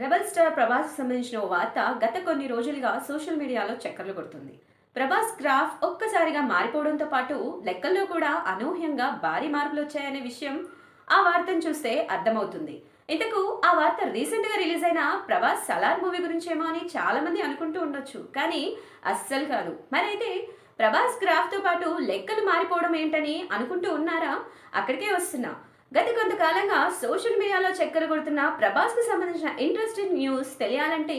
Rebel star Prabhas సంబంధించిన ఓ వార్త గత కొన్ని రోజులుగా సోషల్ మీడియాలో చక్కర్లు కొడుతుంది. ప్రభాస్ గ్రాఫ్ ఒక్కసారిగా మారిపోవడంతో పాటు లెక్కల్లో కూడా అనూహ్యంగా భారీ మార్పులు వచ్చాయనే విషయం ఆ వార్తను చూస్తే అర్థమవుతుంది. ఇంతకు ఆ వార్త రీసెంట్ గా రిలీజ్ అయిన ప్రభాస్ సలార్ మూవీ గురించేమో అని చాలా మంది అనుకుంటూ ఉండొచ్చు, కానీ అస్సలు కాదు. మరైతే ప్రభాస్ గ్రాఫ్ తో పాటు లెక్కలు మారిపోవడం ఏంటని అనుకుంటూ ఉన్నారా? అక్కడికే వస్తున్నా. గత కొంతకాలంగా సోషల్ మీడియాలో చక్కర కొడుతున్న ప్రభాస్ కు సంబంధించిన ఇంట్రెస్టింగ్ న్యూస్ తెలియాలంటే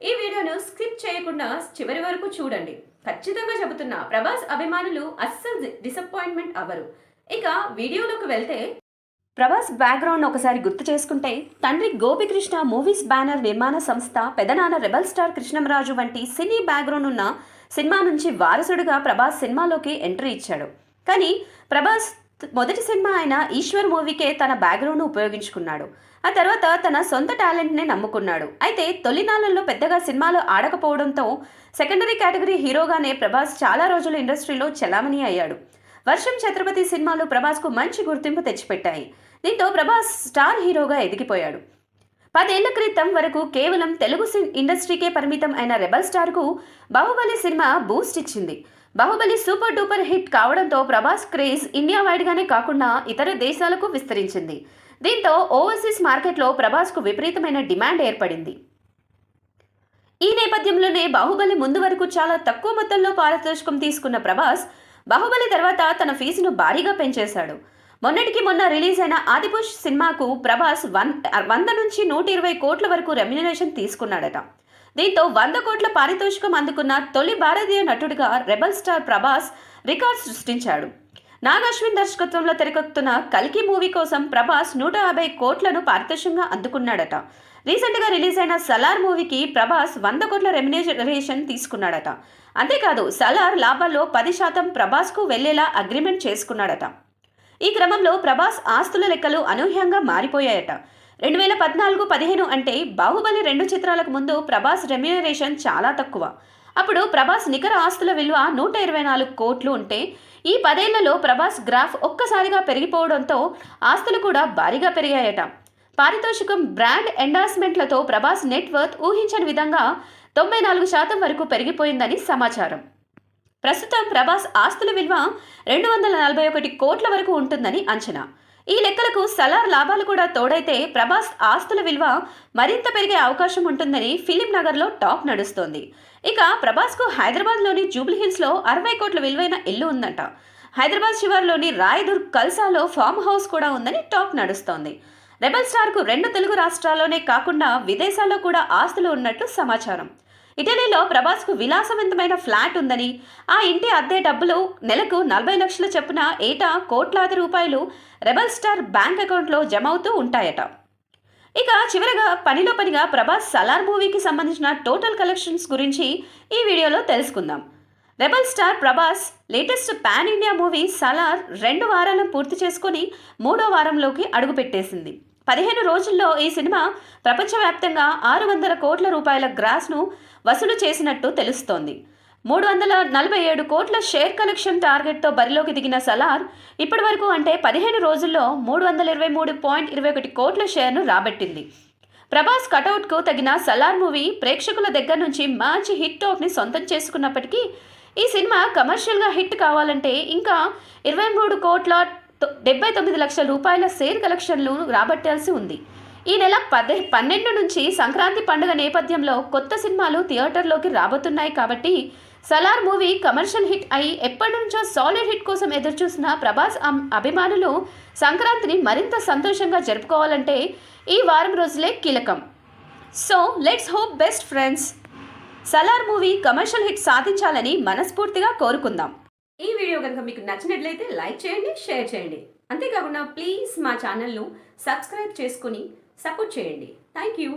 ఈ వీడియోను స్కిప్ చేయకుండా చివరి వరకు చూడండి. ఖచ్చితంగా చెబుతున్నా, ప్రభాస్ అభిమానులు అస్సలు డిసప్పాయింట్మెంట్ అవ్వరు. ఇక వీడియోలోకి వెళ్తే, ప్రభాస్ బ్యాక్గ్రౌండ్ ఒకసారి గుర్తు చేసుకుంటే, తండ్రి గోపికృష్ణ మూవీస్ బ్యానర్ నిర్మాణ సంస్థ, పెదనాన్న రెబల్ స్టార్ కృష్ణంరాజు వంటి సినీ బ్యాక్గ్రౌండ్ ఉన్న సినిమా నుంచి వారసుడుగా ప్రభాస్ సినిమాలోకి ఎంట్రీ ఇచ్చాడు. కానీ ప్రభాస్ మొదటి సినిమా అయిన ఈశ్వర్ మూవీకే తన బ్యాక్గ్రౌండ్ను ఉపయోగించుకున్నాడు. ఆ తర్వాత తన సొంత టాలెంట్ని నమ్ముకున్నాడు. అయితే తొలినాళ్ళల్లో పెద్దగా సినిమాలు ఆడకపోవడంతో సెకండరీ కేటగిరీ హీరోగానే ప్రభాస్ చాలా రోజులు ఇండస్ట్రీలో చలామణి అయ్యాడు. వర్షం, ఛత్రపతి సినిమాలు ప్రభాస్కు మంచి గుర్తింపు తెచ్చిపెట్టాయి. దీంతో ప్రభాస్ స్టార్ హీరోగా ఎదిగిపోయాడు. 10 ఏళ్ల క్రితం వరకు కేవలం తెలుగు ఇండస్ట్రీకే పరిమితం అయిన రెబల్ స్టార్కు బాహుబలి సినిమా బూస్ట్ ఇచ్చింది. బాహుబలి సూపర్ డూపర్ హిట్ కావడంతో ప్రభాస్ క్రేజ్ ఇండియా వైడ్గానే కాకుండా ఇతర దేశాలకు విస్తరించింది. దీంతో ఓవర్సీస్ మార్కెట్లో ప్రభాస్కు విపరీతమైన డిమాండ్ ఏర్పడింది. ఈ నేపథ్యంలోనే బాహుబలి ముందు వరకు చాలా తక్కువ మొత్తంలో పారితోషికం తీసుకున్న ప్రభాస్ బాహుబలి తర్వాత తన ఫీజును భారీగా పెంచేశాడు. మొన్నటికి మొన్న రిలీజ్ అయిన ఆదిపురుష్ సినిమాకు ప్రభాస్ 100 నుంచి 120 కోట్ల వరకు రెమ్యునరేషన్ తీసుకున్నాడట. దీంతో 100 కోట్ల పారితోషికం అందుకున్న తొలి భారతీయ నటుడిగా రెబల్ స్టార్ ప్రభాస్ రికార్డ్ సృష్టించాడు. నాగ్ అశ్విన్ దర్శకత్వంలో తెరకెక్కుతున్న కల్కి మూవీ కోసం ప్రభాస్ 150 కోట్లను పారితోషికంగా అందుకున్నాడట. రీసెంట్గా రిలీజ్ అయిన సలార్ మూవీకి ప్రభాస్ 100 కోట్ల రెమ్యునరేషన్ తీసుకున్నాడట. అంతేకాదు, సలార్ లాభాల్లో 10% ప్రభాస్కు వెళ్లేలా అగ్రిమెంట్ చేసుకున్నాడట. ఈ క్రమంలో ప్రభాస్ ఆస్తుల లెక్కలు అనూహ్యంగా మారిపోయాయట. 2014-15 అంటే బాహుబలి 2 చిత్రాలకు ముందు ప్రభాస్ రెమ్యునరేషన్ చాలా తక్కువ. అప్పుడు ప్రభాస్ నికర ఆస్తుల విలువ 124 కోట్లు ఉంటే, ఈ 10 ఏళ్లలో ప్రభాస్ గ్రాఫ్ ఒక్కసారిగా పెరిగిపోవడంతో ఆస్తులు కూడా భారీగా పెరిగాయట. పారితోషికం, బ్రాండ్ ఎండార్స్మెంట్లతో ప్రభాస్ నెట్వర్త్ ఊహించని విధంగా 94% వరకు పెరిగిపోయిందని సమాచారం. ప్రస్తుతం ప్రభాస్ ఆస్తుల విలువ 241 కోట్ల వరకు ఉంటుందని అంచనా. ఈ లెక్కలకు సలార్ లాభాలు కూడా తోడైతే ప్రభాస్ ఆస్తుల విలువ మరింత పెరిగే అవకాశం ఉంటుందని ఫిలిం నగర్లో టాక్ నడుస్తోంది. ఇక ప్రభాస్కు హైదరాబాద్లోని జూబ్లీహిల్స్లో 60 కోట్ల విలువైన ఇల్లు ఉందంట. హైదరాబాద్ శివార్లోని రాయదుర్గ్ కల్సాలో ఫామ్ హౌస్ కూడా ఉందని టాక్ నడుస్తోంది. రెబల్ స్టార్కు 2 తెలుగు రాష్ట్రాల్లోనే కాకుండా విదేశాల్లో కూడా ఆస్తులు ఉన్నట్లు సమాచారం. ఇటలీలో ప్రభాస్కు విలాసవంతమైన ఫ్లాట్ ఉందని, ఆ ఇంటి అద్దె డబ్బులు నెలకు 40 లక్షల చొప్పున ఏటా కోట్లాది రూపాయలు రెబల్ స్టార్ బ్యాంక్ అకౌంట్లో జమ అవుతూ ఉంటాయట. ఇక చివరగా పనిగా ప్రభాస్ సలార్ మూవీకి సంబంధించిన టోటల్ కలెక్షన్స్ గురించి ఈ వీడియోలో తెలుసుకుందాం. Rebel star Prabhas latest pan India movie Salaar 2 వారాలను పూర్తి చేసుకుని 3వ వారంలోకి అడుగుపెట్టేసింది. 15 రోజుల్లో ఈ సినిమా ప్రపంచవ్యాప్తంగా 600 కోట్ల రూపాయల గ్రాస్ను వసూలు చేసినట్టు తెలుస్తోంది. 347 కోట్ల షేర్ కలెక్షన్ టార్గెట్తో బరిలోకి దిగిన సలార్ ఇప్పటి వరకు అంటే 15 రోజుల్లో 323.21 కోట్ల షేర్ను రాబట్టింది. ప్రభాస్ కటౌట్కు తగిన సలార్ మూవీ ప్రేక్షకుల దగ్గర నుంచి మంచి హిట్ టాక్ని సొంతం చేసుకున్నప్పటికీ, ఈ సినిమా కమర్షియల్గా హిట్ కావాలంటే ఇంకా 23 కోట్ల 79 లక్షల రూపాయల షేర్ కలెక్షన్లు రాబట్టాల్సి ఉంది. ఈ నెల 12 నుంచి సంక్రాంతి పండుగ నేపథ్యంలో కొత్త సినిమాలు థియేటర్లోకి రాబోతున్నాయి కాబట్టి సలార్ మూవీ కమర్షియల్ హిట్ అయి ఎప్పటి నుంచో సాలిడ్ హిట్ కోసం ఎదురుచూసిన ప్రభాస్ అభిమానులు సంక్రాంతిని మరింత సంతోషంగా జరుపుకోవాలంటే ఈ వారం రోజులే కీలకం. So let's hope best friends. Salaar movie commercial hit సాధించాలని మనస్ఫూర్తిగా కోరుకుందాం. ఈ వీడియో కనుక మీకు నచ్చినట్లయితే లైక్ చేయండి, షేర్ చేయండి. అంతేకాకుండా ప్లీజ్ మా ఛానల్ను సబ్స్క్రైబ్ చేసుకుని సపోర్ట్ చేయండి. Thank you.